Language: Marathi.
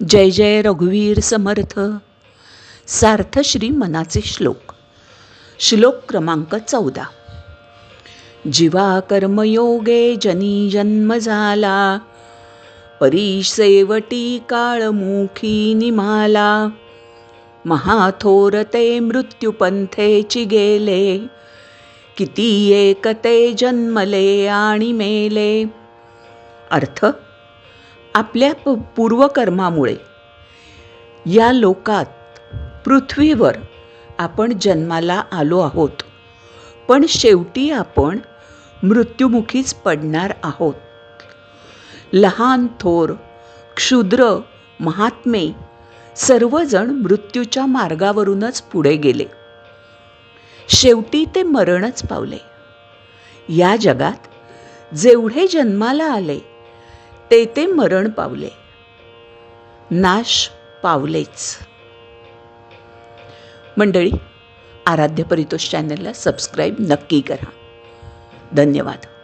जय जय रघुवीर समर्थ. सार्थ श्री मनाचे श्लोक. श्लोक क्रमांक 14. जीवा कर्मयोगे जनी जन्म झाला, परीसेवटी काळमुखी निमाला. महाथोर ते मृत्युपंथेची गेले, किती एकते जन्मले आणि मेले. अर्थ, आपल्या पूर्वकर्मामुळे या लोकात पृथ्वीवर आपण जन्माला आलो आहोत, पण शेवटी आपण मृत्युमुखीच पडणार आहोत. लहान थोर, क्षुद्र, महात्मे सर्वजण मृत्यूच्या मार्गावरूनच पुढे गेले. शेवटी ते मरणच पावले. या जगात जेवढे जन्माला आले ते मरण पावले, नाश पावलेच. मंडळी, आराध्य परितोष चॅनलला सबस्क्राईब नक्की करा. धन्यवाद.